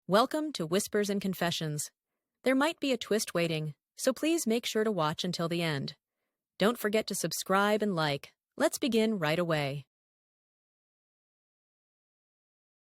Welcome to Whispers and Confessions. There might be a twist waiting, so please make sure to watch until the end. Don't forget to subscribe and like. Let's begin right away.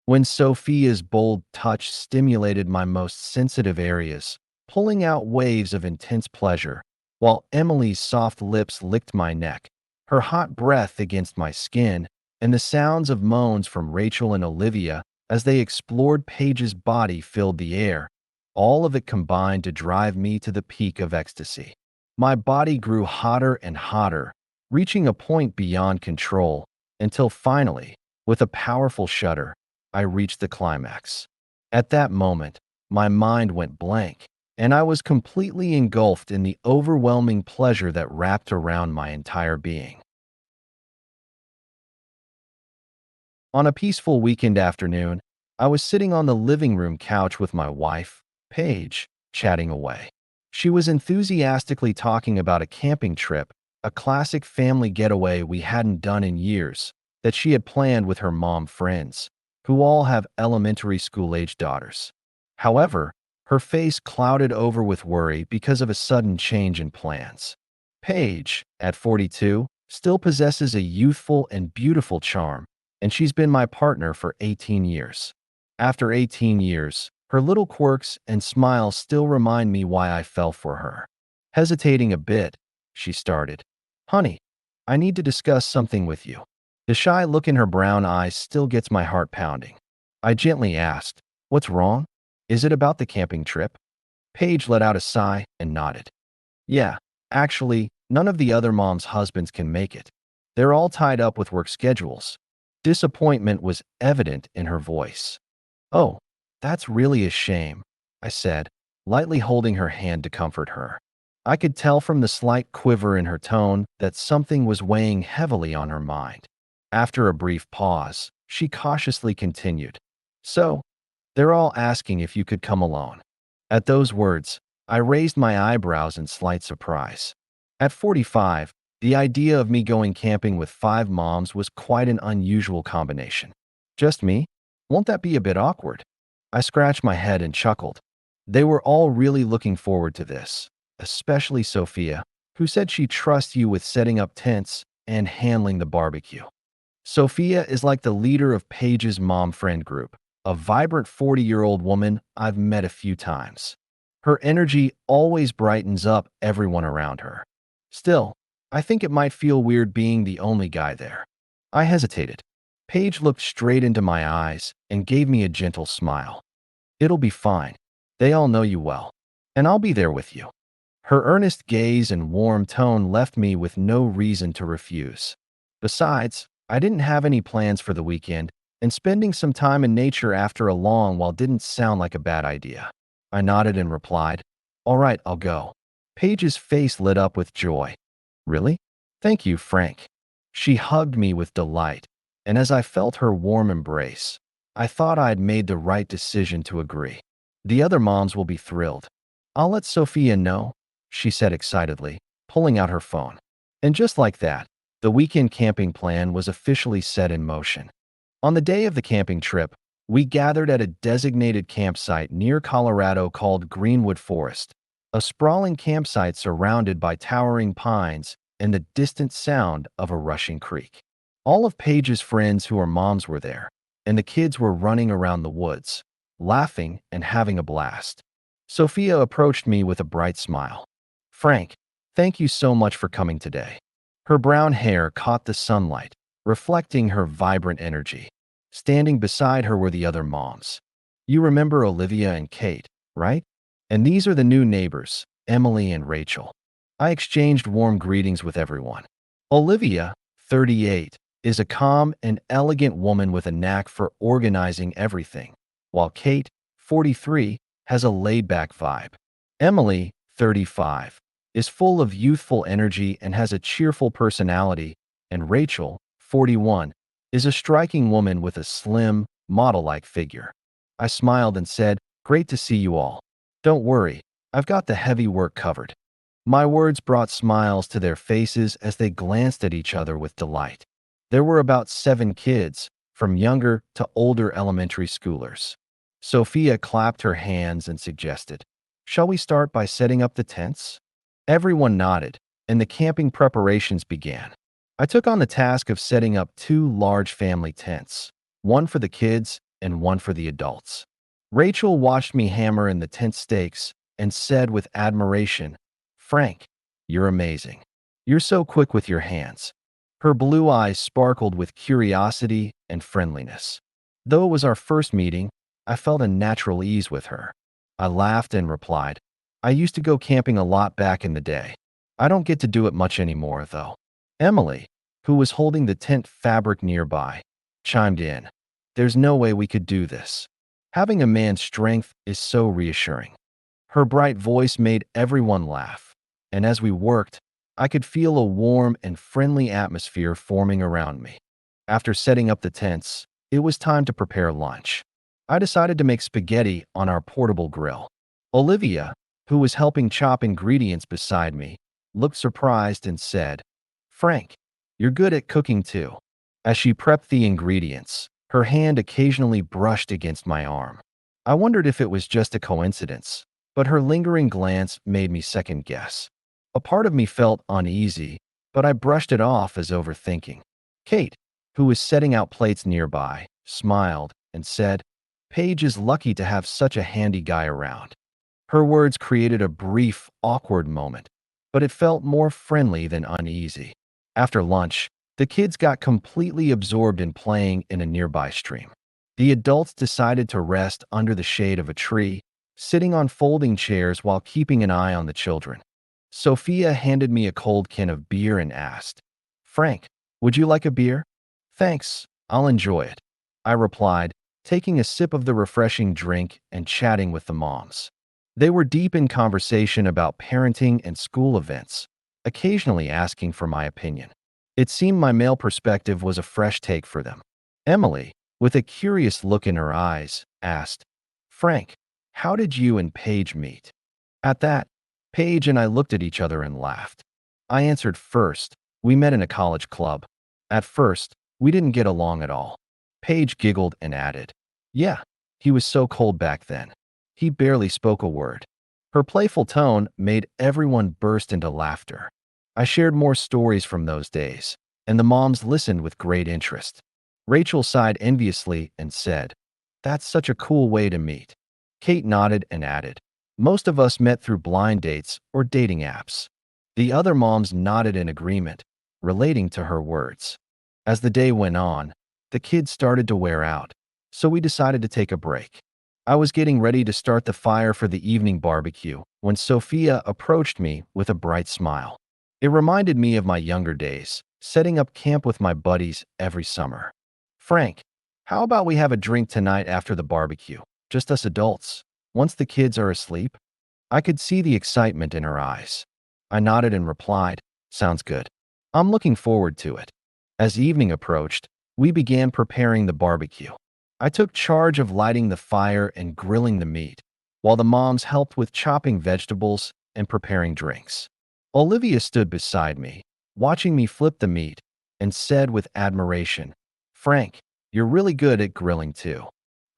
When Sophia's bold touch stimulated my most sensitive areas, pulling out waves of intense pleasure, while Emily's soft lips licked my neck, her hot breath against my skin, and the sounds of moans from Rachel and Olivia as they explored Paige's body filled the air, all of it combined to drive me to the peak of ecstasy. My body grew hotter and hotter, reaching a point beyond control, until finally, with a powerful shudder, I reached the climax. At that moment, my mind went blank, and I was completely engulfed in the overwhelming pleasure that wrapped around my entire being. On a peaceful weekend afternoon, I was sitting on the living room couch with my wife, Paige, chatting away. She was enthusiastically talking about a camping trip, a classic family getaway we hadn't done in years, that she had planned with her mom friends, who all have elementary school-age daughters. However, her face clouded over with worry because of a sudden change in plans. Paige, at 42, still possesses a youthful and beautiful charm, and she's been my partner for 18 years. After 18 years, her little quirks and smiles still remind me why I fell for her. Hesitating a bit, she started, "Honey, I need to discuss something with you." The shy look in her brown eyes still gets my heart pounding. I gently asked, "What's wrong? Is it about the camping trip?" Paige let out a sigh and nodded. "Yeah, actually, none of the other moms' husbands can make it. They're all tied up with work schedules." Disappointment was evident in her voice. "Oh, that's really a shame," I said, lightly holding her hand to comfort her. I could tell from the slight quiver in her tone that something was weighing heavily on her mind. After a brief pause, she cautiously continued, "So, they're all asking if you could come alone." At those words, I raised my eyebrows in slight surprise. At 45, the idea of me going camping with 5 moms was quite an unusual combination. "Just me? Won't that be a bit awkward?" I scratched my head and chuckled. They were all really looking forward to this, especially Sophia, who said she trusts you with setting up tents and handling the barbecue. Sophia is like the leader of Paige's mom friend group, a vibrant 40-year-old woman I've met a few times. Her energy always brightens up everyone around her. Still, I think it might feel weird being the only guy there. I hesitated. Paige looked straight into my eyes and gave me a gentle smile. "It'll be fine. They all know you well. And I'll be there with you." Her earnest gaze and warm tone left me with no reason to refuse. Besides, I didn't have any plans for the weekend, and spending some time in nature after a long while didn't sound like a bad idea. I nodded and replied, "All right, I'll go." Paige's face lit up with joy. "Really? Thank you, Frank." She hugged me with delight, and as I felt her warm embrace, I thought I'd made the right decision to agree. "The other moms will be thrilled. I'll let Sophia know," she said excitedly, pulling out her phone. And just like that, the weekend camping plan was officially set in motion. On the day of the camping trip, we gathered at a designated campsite near Colorado called Greenwood Forest, a sprawling campsite surrounded by towering pines and the distant sound of a rushing creek. All of Paige's friends who are moms were there, and the kids were running around the woods, laughing and having a blast. Sophia approached me with a bright smile. "Frank, thank you so much for coming today." Her brown hair caught the sunlight, reflecting her vibrant energy. Standing beside her were the other moms. "You remember Olivia and Kate, right? And these are the new neighbors, Emily and Rachel." I exchanged warm greetings with everyone. Olivia, 38, is a calm and elegant woman with a knack for organizing everything, while Kate, 43, has a laid-back vibe. Emily, 35, is full of youthful energy and has a cheerful personality, and Rachel, 41, is a striking woman with a slim, model-like figure. I smiled and said, "Great to see you all. Don't worry, I've got the heavy work covered." My words brought smiles to their faces as they glanced at each other with delight. There were about 7 kids, from younger to older elementary schoolers. Sophia clapped her hands and suggested, "Shall we start by setting up the tents?" Everyone nodded, and the camping preparations began. I took on the task of setting up two large family tents, one for the kids and one for the adults. Rachel watched me hammer in the tent stakes and said with admiration, "Frank, you're amazing. You're so quick with your hands." Her blue eyes sparkled with curiosity and friendliness. Though it was our first meeting, I felt a natural ease with her. I laughed and replied, "I used to go camping a lot back in the day. I don't get to do it much anymore, though." Emily, who was holding the tent fabric nearby, chimed in, "There's no way we could do this. Having a man's strength is so reassuring." Her bright voice made everyone laugh, and as we worked, I could feel a warm and friendly atmosphere forming around me. After setting up the tents, it was time to prepare lunch. I decided to make spaghetti on our portable grill. Olivia, who was helping chop ingredients beside me, looked surprised and said, "Frank, you're good at cooking too." As she prepped the ingredients, her hand occasionally brushed against my arm. I wondered if it was just a coincidence, but her lingering glance made me second guess. A part of me felt uneasy, but I brushed it off as overthinking. Kate, who was setting out plates nearby, smiled and said, "Paige is lucky to have such a handy guy around." Her words created a brief, awkward moment, but it felt more friendly than uneasy. After lunch, the kids got completely absorbed in playing in a nearby stream. The adults decided to rest under the shade of a tree, sitting on folding chairs while keeping an eye on the children. Sophia handed me a cold can of beer and asked, "Frank, would you like a beer?" "Thanks, I'll enjoy it," I replied, taking a sip of the refreshing drink and chatting with the moms. They were deep in conversation about parenting and school events, occasionally asking for my opinion. It seemed my male perspective was a fresh take for them. Emily, with a curious look in her eyes, asked, "Frank, how did you and Paige meet?" At that, Paige and I looked at each other and laughed. I answered first, "We met in a college club. At first, we didn't get along at all." Paige giggled and added, "Yeah, he was so cold back then. He barely spoke a word." Her playful tone made everyone burst into laughter. I shared more stories from those days, and the moms listened with great interest. Rachel sighed enviously and said, "That's such a cool way to meet." Kate nodded and added, "Most of us met through blind dates or dating apps." The other moms nodded in agreement, relating to her words. As the day went on, the kids started to wear out, so we decided to take a break. I was getting ready to start the fire for the evening barbecue when Sophia approached me with a bright smile. It reminded me of my younger days, setting up camp with my buddies every summer. "Frank, how about we have a drink tonight after the barbecue? Just us adults, once the kids are asleep?" I could see the excitement in her eyes. I nodded and replied, "Sounds good. I'm looking forward to it." As evening approached, we began preparing the barbecue. I took charge of lighting the fire and grilling the meat, while the moms helped with chopping vegetables and preparing drinks. Olivia stood beside me, watching me flip the meat, and said with admiration, "Frank, you're really good at grilling too."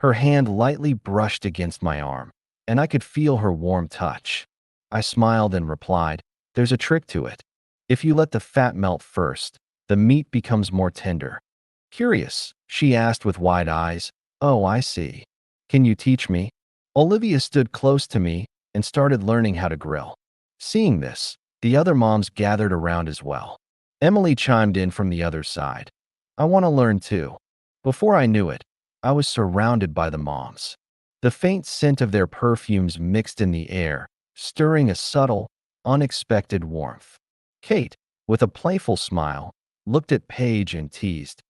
Her hand lightly brushed against my arm, and I could feel her warm touch. I smiled and replied, "There's a trick to it. If you let the fat melt first, the meat becomes more tender." "Curious?" she asked with wide eyes. "Oh, I see. Can you teach me?" Olivia stood close to me and started learning how to grill. Seeing this, the other moms gathered around as well. Emily chimed in from the other side. "I want to learn too." Before I knew it, I was surrounded by the moms. The faint scent of their perfumes mixed in the air, stirring a subtle, unexpected warmth. Kate, with a playful smile, looked at Paige and teased,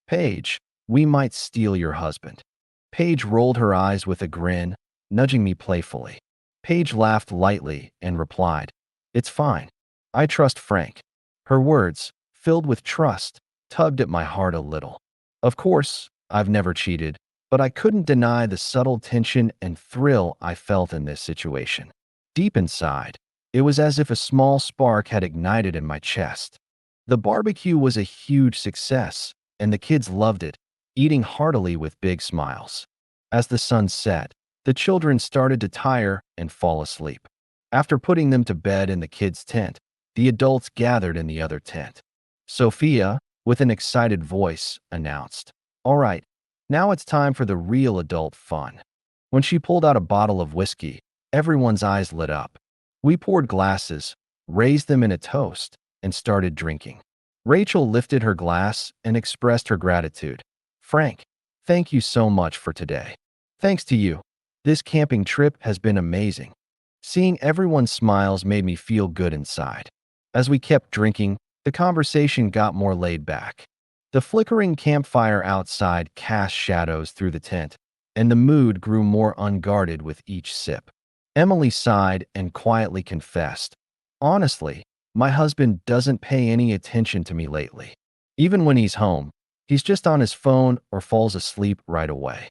"Paige, we might steal your husband." Paige rolled her eyes with a grin, nudging me playfully. Paige laughed lightly and replied, "It's fine. I trust Frank." Her words, filled with trust, tugged at my heart a little. Of course, I've never cheated, but I couldn't deny the subtle tension and thrill I felt in this situation. Deep inside, it was as if a small spark had ignited in my chest. The barbecue was a huge success, and the kids loved it, eating heartily with big smiles. As the sun set, the children started to tire and fall asleep. After putting them to bed in the kids' tent, the adults gathered in the other tent. Sophia, with an excited voice, announced, "All right, now it's time for the real adult fun." When she pulled out a bottle of whiskey, everyone's eyes lit up. We poured glasses, raised them in a toast, and started drinking. Rachel lifted her glass and expressed her gratitude. "Frank, thank you so much for today. Thanks to you, this camping trip has been amazing." Seeing everyone's smiles made me feel good inside. As we kept drinking, the conversation got more laid back. The flickering campfire outside cast shadows through the tent, and the mood grew more unguarded with each sip. Emily sighed and quietly confessed, "Honestly, my husband doesn't pay any attention to me lately. Even when he's home, he's just on his phone or falls asleep right away."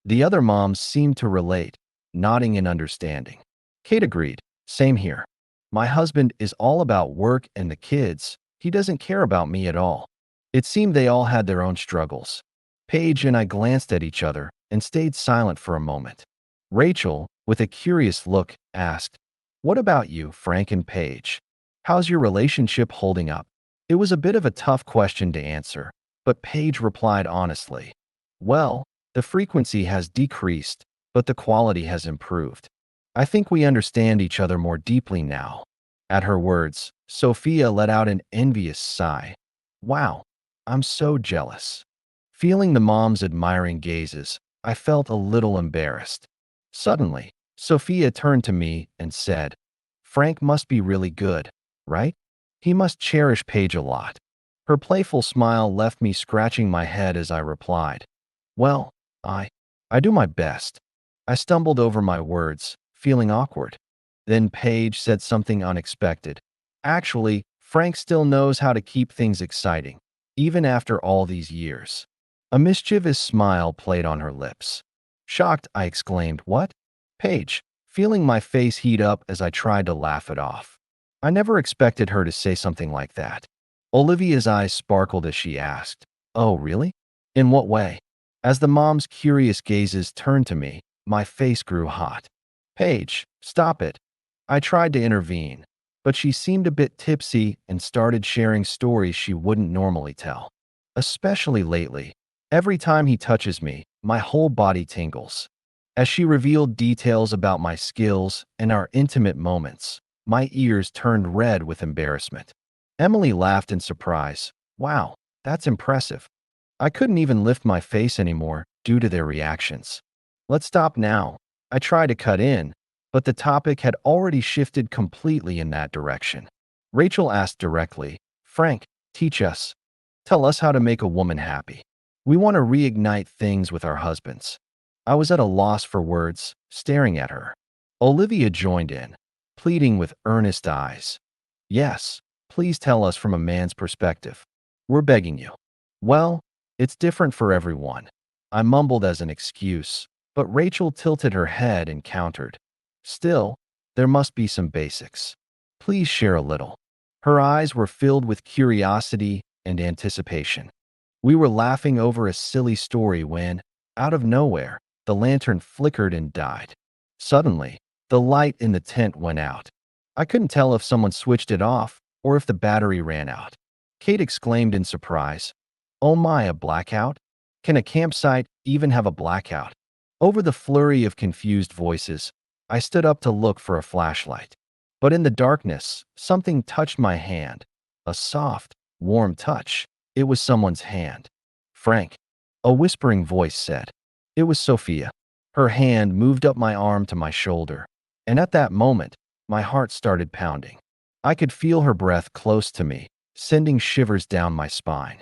The other moms seemed to relate, nodding in understanding. Kate agreed, "Same here. My husband is all about work and the kids. He doesn't care about me at all." It seemed they all had their own struggles. Paige and I glanced at each other and stayed silent for a moment. Rachel, with a curious look, asked, "What about you, Frank and Paige? How's your relationship holding up?" It was a bit of a tough question to answer, but Paige replied honestly, "Well, the frequency has decreased, but the quality has improved. I think we understand each other more deeply now." At her words, Sophia let out an envious sigh. "Wow, I'm so jealous." Feeling the mom's admiring gazes, I felt a little embarrassed. Suddenly, Sophia turned to me and said, "Frank must be really good, right? He must cherish Paige a lot." Her playful smile left me scratching my head as I replied, "Well, I, I do my best." I stumbled over my words, feeling awkward. Then Paige said something unexpected. "Actually, Frank still knows how to keep things exciting, even after all these years." A mischievous smile played on her lips. Shocked, I exclaimed, "What?" Paige, feeling my face heat up as I tried to laugh it off. I never expected her to say something like that. Olivia's eyes sparkled as she asked, "Oh, really? In what way?" As the mom's curious gazes turned to me, my face grew hot. "Paige, stop it." I tried to intervene, but she seemed a bit tipsy and started sharing stories she wouldn't normally tell. Especially lately, every time he touches me, my whole body tingles. As she revealed details about my skills and our intimate moments, my ears turned red with embarrassment. Emily laughed in surprise. "Wow, that's impressive." I couldn't even lift my face anymore due to their reactions. "Let's stop now." I tried to cut in, but the topic had already shifted completely in that direction. Rachel asked directly, "Frank, teach us. Tell us how to make a woman happy. We want to reignite things with our husbands." I was at a loss for words, staring at her. Olivia joined in, pleading with earnest eyes. "Yes, please tell us from a man's perspective. We're begging you." "Well, it's different for everyone." I mumbled as an excuse, but Rachel tilted her head and countered, "Still, there must be some basics. Please share a little." Her eyes were filled with curiosity and anticipation. We were laughing over a silly story when, out of nowhere, the lantern flickered and died. Suddenly, the light in the tent went out. I couldn't tell if someone switched it off or if the battery ran out. Kate exclaimed in surprise, "Oh my, a blackout? Can a campsite even have a blackout?" Over the flurry of confused voices, I stood up to look for a flashlight. But in the darkness, something touched my hand. A soft, warm touch. It was someone's hand. "Frank," a whispering voice said. It was Sophia. Her hand moved up my arm to my shoulder, and at that moment, my heart started pounding. I could feel her breath close to me, sending shivers down my spine.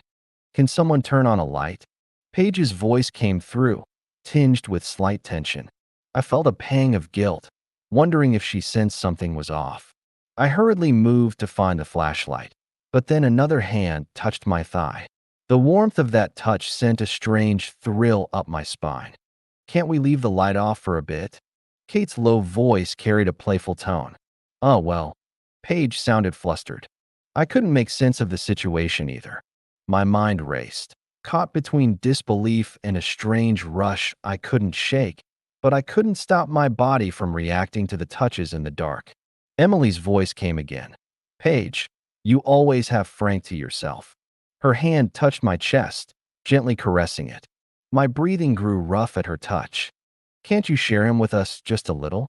"Can someone turn on a light?" Paige's voice came through, tinged with slight tension. I felt a pang of guilt, wondering if she sensed something was off. I hurriedly moved to find the flashlight, but then another hand touched my thigh. The warmth of that touch sent a strange thrill up my spine. "Can't we leave the light off for a bit?" Kate's low voice carried a playful tone. "Oh, well." Paige sounded flustered. I couldn't make sense of the situation either. My mind raced. caught between disbelief and a strange rush I couldn't shake, but I couldn't stop my body from reacting to the touches in the dark. Emily's voice came again. Paige, you always have Frank to yourself. Her hand touched my chest, gently caressing it. My breathing grew rough at her touch. Can't you share him with us just a little?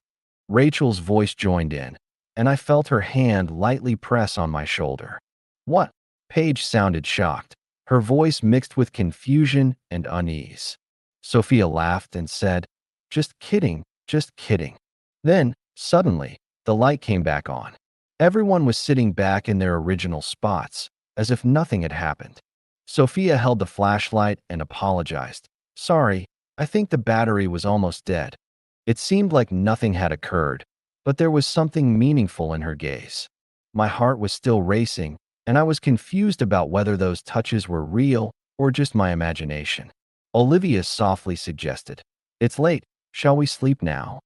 Rachel's voice joined in, and I felt her hand lightly press on my shoulder. What? Paige sounded shocked, her voice mixed with confusion and unease. Sophia laughed and said, just kidding, just kidding. Then, suddenly, the light came back on. Everyone was sitting back in their original spots, as if nothing had happened. Sophia held the flashlight and apologized. Sorry, I think the battery was almost dead. It seemed like nothing had occurred, but there was something meaningful in her gaze. My heart was still racing, and I was confused about whether those touches were real or just my imagination. Olivia softly suggested, It's late, shall we sleep now?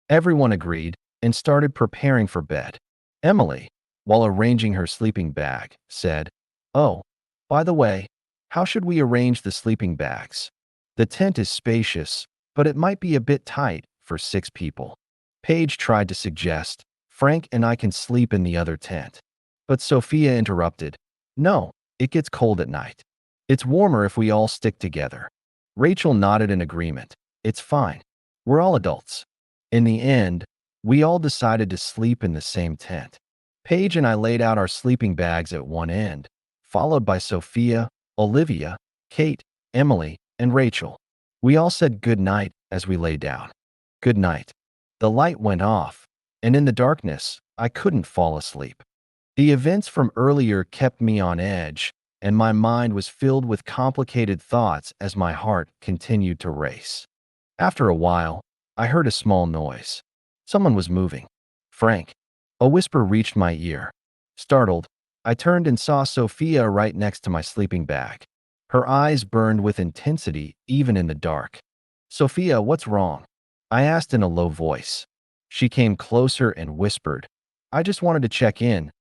Everyone agreed and started preparing for bed. Emily, while arranging her sleeping bag, said, Oh, by the way, how should we arrange the sleeping bags? The tent is spacious, but it might be a bit tight for 6 people. Paige tried to suggest, Frank and I can sleep in the other tent. But Sophia interrupted, No, it gets cold at night. It's warmer if we all stick together. Rachel nodded in agreement. It's fine. We're all adults. In the end, we all decided to sleep in the same tent. Paige and I laid out our sleeping bags at one end, followed by Sophia, Olivia, Kate, Emily, and Rachel. We all said good night as we lay down. Good night. The light went off, and in the darkness, I couldn't fall asleep. The events from earlier kept me on edge, and my mind was filled with complicated thoughts as my heart continued to race. After a while, I heard a small noise. Someone was moving. Frank. A whisper reached my ear. Startled, I turned and saw Sophia right next to my sleeping bag. Her eyes burned with intensity even in the dark. Sophia, what's wrong? I asked in a low voice. She came closer and whispered, I just wanted to check in,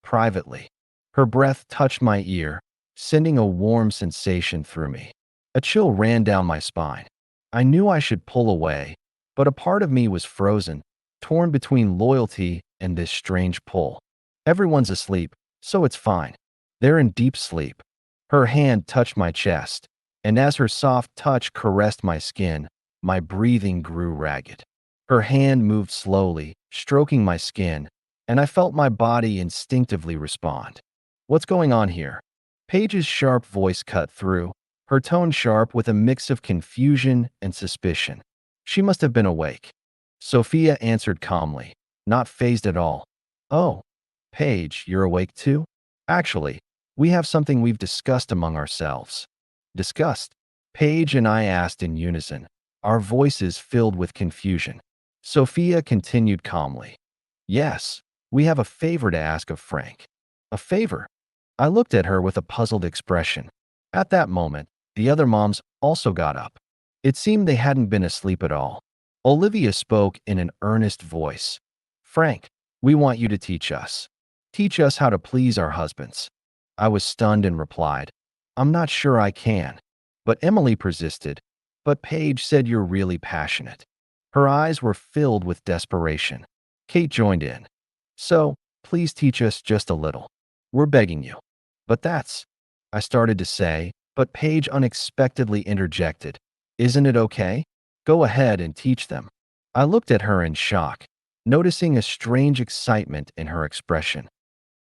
privately. Her breath touched my ear, sending a warm sensation through me. A chill ran down my spine. I knew I should pull away, but a part of me was frozen, torn between loyalty and this strange pull. Everyone's asleep, so it's fine. They're in deep sleep. Her hand touched my chest, and as her soft touch caressed my skin, my breathing grew ragged. Her hand moved slowly, stroking my skin, and I felt my body instinctively respond. What's going on here? Paige's sharp voice cut through, her tone sharp with a mix of confusion and suspicion. She must have been awake. Sophia answered calmly, not fazed at all. Oh, Paige, you're awake too? Actually, we have something we've discussed among ourselves. Discussed? Paige and I asked in unison, our voices filled with confusion. Sophia continued calmly. Yes, we have a favor to ask of Frank. A favor? I looked at her with a puzzled expression. At that moment, the other moms also got up. It seemed they hadn't been asleep at all. Olivia spoke in an earnest voice. Frank, we want you to teach us. Teach us how to please our husbands. I was stunned and replied, I'm not sure I can. But Emily persisted. But Paige said you're really passionate. Her eyes were filled with desperation. Kate joined in. So, please teach us just a little. We're begging you. But that's, I started to say, but Paige unexpectedly interjected. Isn't it okay? Go ahead and teach them. I looked at her in shock, noticing a strange excitement in her expression.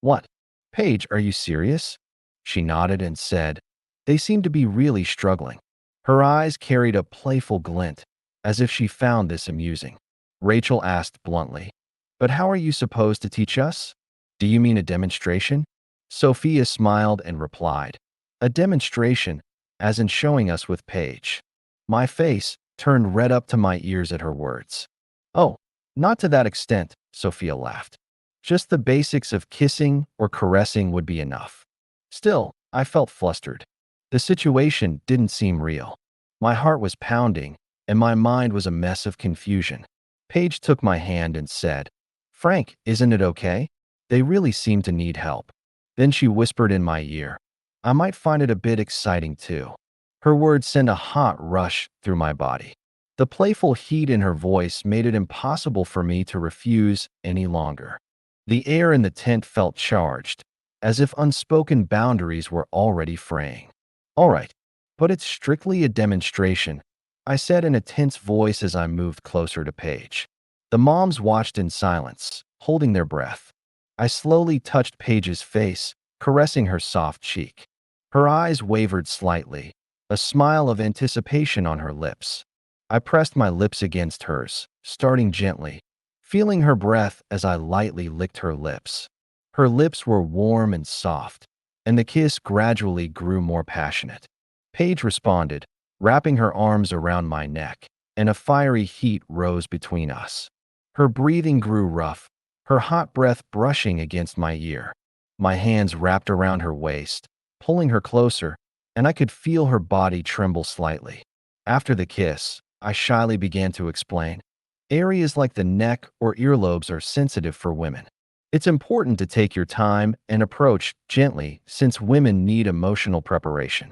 What? Paige, are you serious? She nodded and said, They seem to be really struggling. Her eyes carried a playful glint, as if she found this amusing. Rachel asked bluntly, But how are you supposed to teach us? Do you mean a demonstration? Sophia smiled and replied, A demonstration, as in showing us with Paige. My face turned red up to my ears at her words. Oh, not to that extent, Sophia laughed. Just the basics of kissing or caressing would be enough. Still, I felt flustered. The situation didn't seem real. My heart was pounding, and my mind was a mess of confusion. Paige took my hand and said, Frank, isn't it okay? They really seem to need help. Then she whispered in my ear, I might find it a bit exciting too. Her words sent a hot rush through my body. The playful heat in her voice made it impossible for me to refuse any longer. The air in the tent felt charged, as if unspoken boundaries were already fraying. All right, but it's strictly a demonstration, I said in a tense voice as I moved closer to Paige. The moms watched in silence, holding their breath. I slowly touched Paige's face, caressing her soft cheek. Her eyes wavered slightly, a smile of anticipation on her lips. I pressed my lips against hers, starting gently, feeling her breath as I lightly licked her lips. Her lips were warm and soft, and the kiss gradually grew more passionate. Paige responded, wrapping her arms around my neck, and a fiery heat rose between us. Her breathing grew rough, her hot breath brushing against my ear. My hands wrapped around her waist, pulling her closer, and I could feel her body tremble slightly. After the kiss, I shyly began to explain. Areas like the neck or earlobes are sensitive for women. It's important to take your time and approach gently since women need emotional preparation.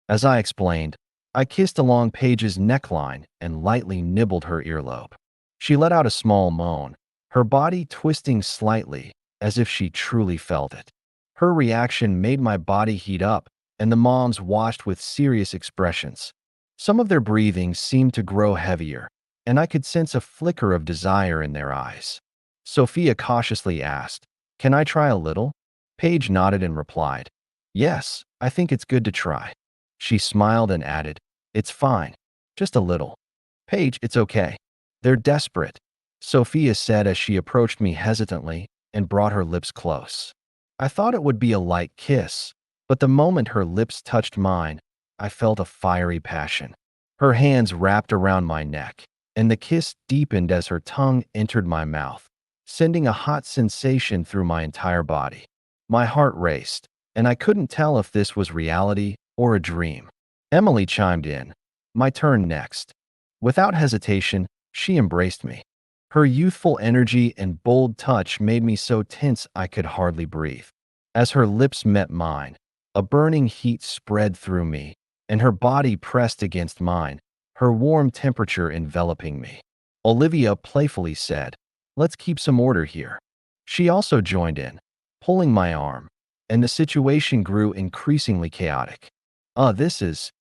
As I explained, I kissed along Paige's neckline and lightly nibbled her earlobe. She let out a small moan, her body twisting slightly as if she truly felt it. Her reaction made my body heat up, and the moms watched with serious expressions. Some of their breathing seemed to grow heavier, and I could sense a flicker of desire in their eyes. Sophia cautiously asked, "Can I try a little?" Paige nodded and replied, "Yes, I think it's good to try." She smiled and added, "It's fine, just a little." "Paige, it's okay. They're desperate," Sophia said as she approached me hesitantly and brought her lips close. I thought it would be a light kiss, but the moment her lips touched mine, I felt a fiery passion. Her hands wrapped around my neck, and the kiss deepened as her tongue entered my mouth, sending a hot sensation through my entire body. My heart raced, and I couldn't tell if this was reality or a dream. Emily chimed in, "My turn next." Without hesitation, she embraced me. Her youthful energy and bold touch made me so tense I could hardly breathe. As her lips met mine, a burning heat spread through me, and her body pressed against mine, her warm temperature enveloping me. Olivia playfully said, "Let's keep some order here." She also joined in, pulling my arm, and the situation grew increasingly chaotic. This is,"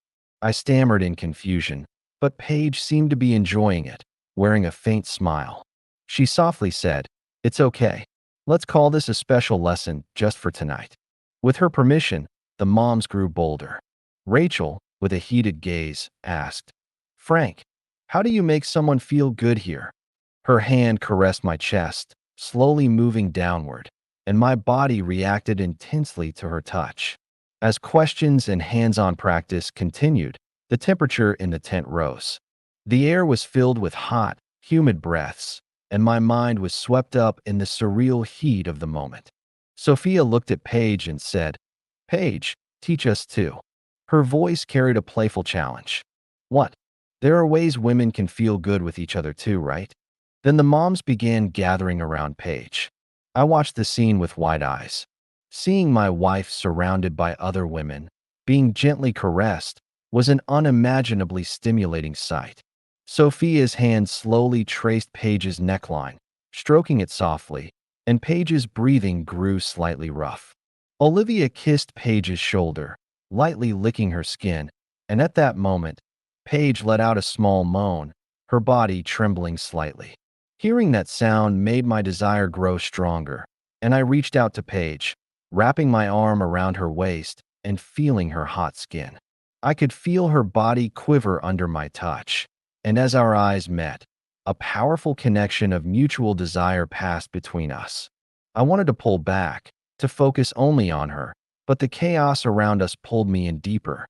I stammered in confusion, but Paige seemed to be enjoying it, wearing a faint smile. She softly said, "It's okay. Let's call this a special lesson just for tonight." With her permission, the moms grew bolder. Rachel, with a heated gaze, asked, "Frank, how do you make someone feel good here?" Her hand caressed my chest, slowly moving downward, and my body reacted intensely to her touch. As questions and hands-on practice continued, the temperature in the tent rose. The air was filled with hot, humid breaths, and my mind was swept up in the surreal heat of the moment. Sophia looked at Paige and said, "Paige, teach us too." Her voice carried a playful challenge. "What? There are ways women can feel good with each other too, right?" Then the moms began gathering around Paige. I watched the scene with wide eyes. Seeing my wife surrounded by other women, being gently caressed, was an unimaginably stimulating sight. Sophia's hand slowly traced Paige's neckline, stroking it softly, and Paige's breathing grew slightly rough. Olivia kissed Paige's shoulder, lightly licking her skin, and at that moment, Paige let out a small moan, her body trembling slightly. Hearing that sound made my desire grow stronger, and I reached out to Paige, wrapping my arm around her waist and feeling her hot skin. I could feel her body quiver under my touch, and as our eyes met, a powerful connection of mutual desire passed between us. I wanted to pull back, to focus only on her, but the chaos around us pulled me in deeper.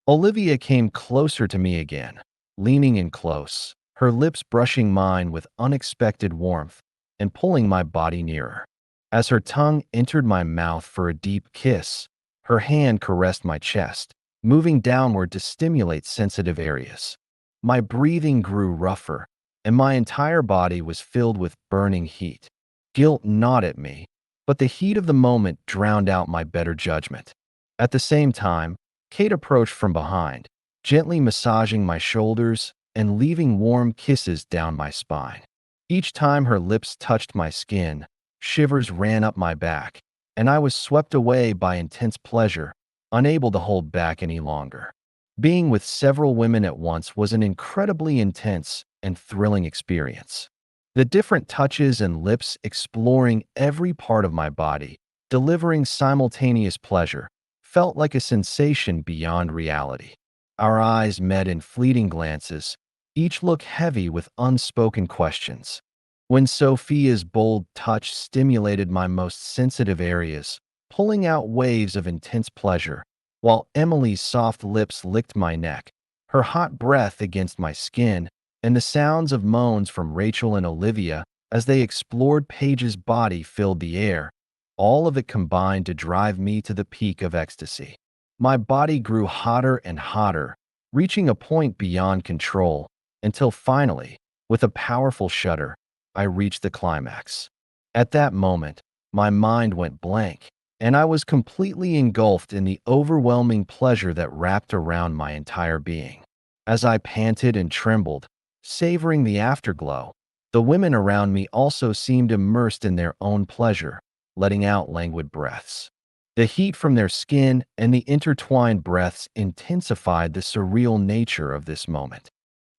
Olivia came closer to me again, leaning in close, her lips brushing mine with unexpected warmth and pulling my body nearer. As her tongue entered my mouth for a deep kiss, her hand caressed my chest, moving downward to stimulate sensitive areas. My breathing grew rougher, and my entire body was filled with burning heat. Guilt gnawed at me, but the heat of the moment drowned out my better judgment. At the same time, Kate approached from behind, gently massaging my shoulders and leaving warm kisses down my spine. Each time her lips touched my skin, shivers ran up my back, and I was swept away by intense pleasure, unable to hold back any longer. Being with several women at once was an incredibly intense and thrilling experience. The different touches and lips exploring every part of my body, delivering simultaneous pleasure, felt like a sensation beyond reality. Our eyes met in fleeting glances, each look heavy with unspoken questions. When Sophia's bold touch stimulated my most sensitive areas, pulling out waves of intense pleasure, while Emily's soft lips licked my neck, her hot breath against my skin, and the sounds of moans from Rachel and Olivia as they explored Paige's body filled the air, all of it combined to drive me to the peak of ecstasy. My body grew hotter and hotter, reaching a point beyond control, until finally, with a powerful shudder, I reached the climax. At that moment, my mind went blank, and I was completely engulfed in the overwhelming pleasure that wrapped around my entire being. As I panted and trembled, savoring the afterglow, the women around me also seemed immersed in their own pleasure, letting out languid breaths. The heat from their skin and the intertwined breaths intensified the surreal nature of this moment.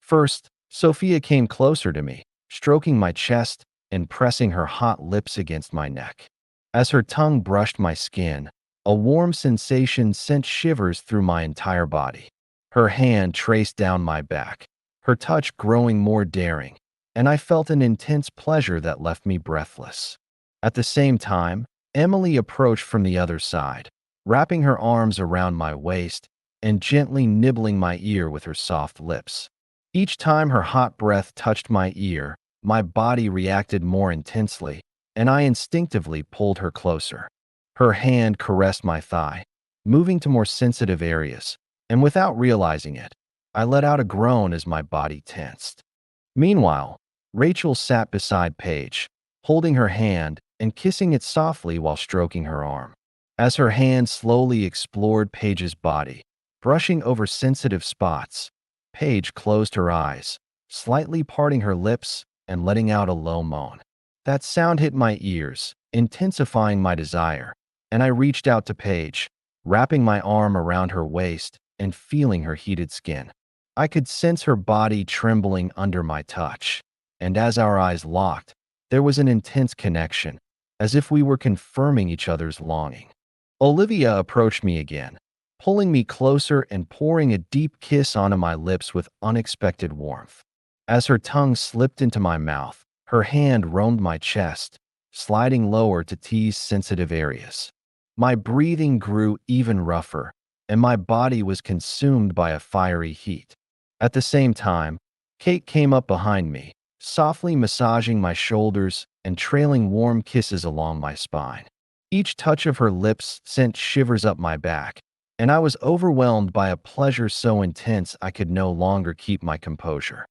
First, Sophia came closer to me, stroking my chest and pressing her hot lips against my neck. As her tongue brushed my skin, a warm sensation sent shivers through my entire body. Her hand traced down my back, her touch growing more daring, and I felt an intense pleasure that left me breathless. At the same time, Emily approached from the other side, wrapping her arms around my waist and gently nibbling my ear with her soft lips. Each time her hot breath touched my ear, my body reacted more intensely, and I instinctively pulled her closer. Her hand caressed my thigh, moving to more sensitive areas, and without realizing it, I let out a groan as my body tensed. Meanwhile, Rachel sat beside Paige, holding her hand and kissing it softly while stroking her arm. As her hand slowly explored Paige's body, brushing over sensitive spots, Paige closed her eyes, slightly parting her lips and letting out a low moan. That sound hit my ears, intensifying my desire, and I reached out to Paige, wrapping my arm around her waist and feeling her heated skin. I could sense her body trembling under my touch, and as our eyes locked, there was an intense connection, as if we were confirming each other's longing. Olivia approached me again, pulling me closer and pouring a deep kiss onto my lips with unexpected warmth. As her tongue slipped into my mouth, her hand roamed my chest, sliding lower to tease sensitive areas. My breathing grew even rougher, and my body was consumed by a fiery heat. At the same time, Kate came up behind me, softly massaging my shoulders and trailing warm kisses along my spine. Each touch of her lips sent shivers up my back, and I was overwhelmed by a pleasure so intense I could no longer keep my composure.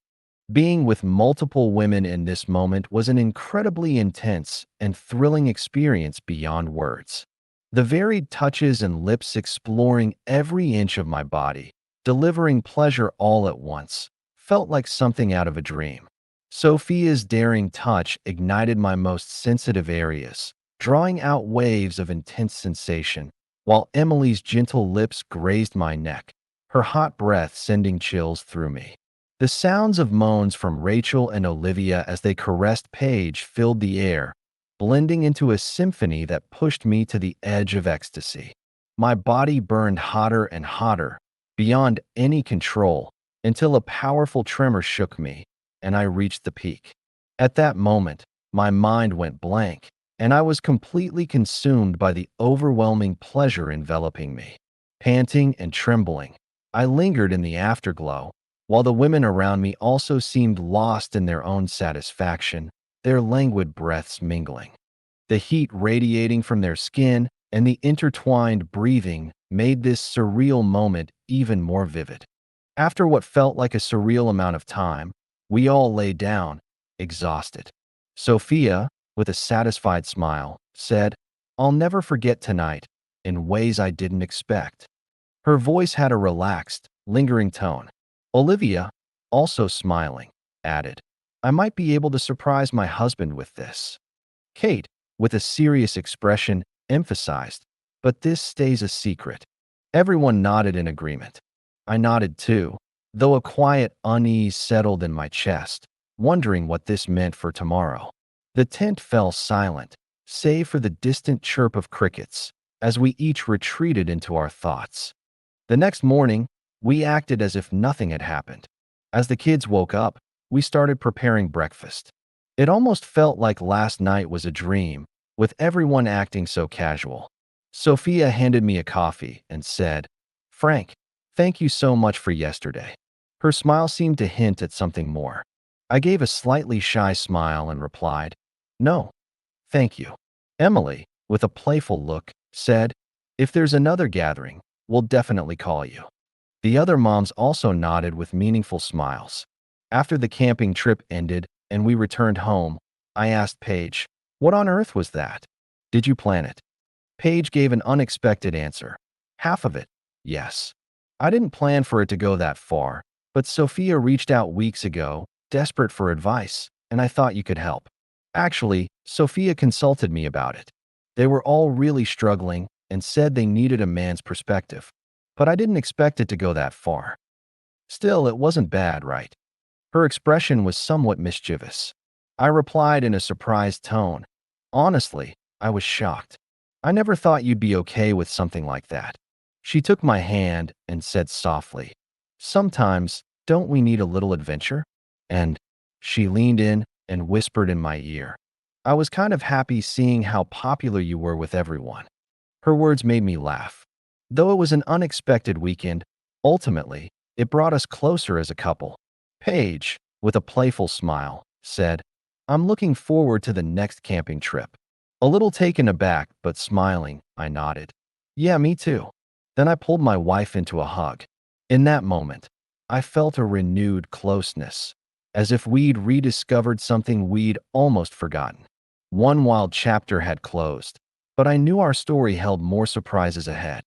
Being with multiple women in this moment was an incredibly intense and thrilling experience beyond words. The varied touches and lips exploring every inch of my body, delivering pleasure all at once, felt like something out of a dream. Sophia's daring touch ignited my most sensitive areas, drawing out waves of intense sensation, while Emily's gentle lips grazed my neck, her hot breath sending chills through me. The sounds of moans from Rachel and Olivia as they caressed Paige filled the air, blending into a symphony that pushed me to the edge of ecstasy. My body burned hotter and hotter, beyond any control, until a powerful tremor shook me, and I reached the peak. At that moment, my mind went blank, and I was completely consumed by the overwhelming pleasure enveloping me. Panting and trembling, I lingered in the afterglow, while the women around me also seemed lost in their own satisfaction, their languid breaths mingling. The heat radiating from their skin and the intertwined breathing made this surreal moment even more vivid. After what felt like a surreal amount of time, we all lay down, exhausted. Sophia, with a satisfied smile, said, "I'll never forget tonight. in ways I didn't expect. Her voice had a relaxed, lingering tone. Olivia, also smiling, added, I might be able to surprise my husband with this. Kate, with a serious expression, emphasized, but this stays a secret. Everyone nodded in agreement. I nodded too, though a quiet unease settled in my chest, wondering what this meant for tomorrow. The tent fell silent, save for the distant chirp of crickets, as we each retreated into our thoughts. The next morning, we acted as if nothing had happened. As the kids woke up, we started preparing breakfast. It almost felt like last night was a dream, with everyone acting so casual. Sophia handed me a coffee and said, Frank, thank you so much for yesterday. Her smile seemed to hint at something more. I gave a slightly shy smile and replied, No, thank you. Emily, with a playful look, said, If there's another gathering, we'll definitely call you. The other moms also nodded with meaningful smiles. After the camping trip ended and we returned home, I asked Paige, What on earth was that? Did you plan it? Paige gave an unexpected answer. Half of it, yes. I didn't plan for it to go that far, but Sophia reached out weeks ago, desperate for advice, and I thought you could help. Actually, Sophia consulted me about it. They were all really struggling and said they needed a man's perspective, but I didn't expect it to go that far. Still, it wasn't bad, right? Her expression was somewhat mischievous. I replied in a surprised tone. Honestly, I was shocked. I never thought you'd be okay with something like that. She took my hand and said softly, Sometimes, don't we need a little adventure? And she leaned in and whispered in my ear, I was kind of happy seeing how popular you were with everyone. Her words made me laugh. Though it was an unexpected weekend, ultimately, it brought us closer as a couple. Paige, with a playful smile, said, I'm looking forward to the next camping trip. A little taken aback, but smiling, I nodded. Yeah, me too. Then I pulled my wife into a hug. In that moment, I felt a renewed closeness, as if we'd rediscovered something we'd almost forgotten. One wild chapter had closed, but I knew our story held more surprises ahead.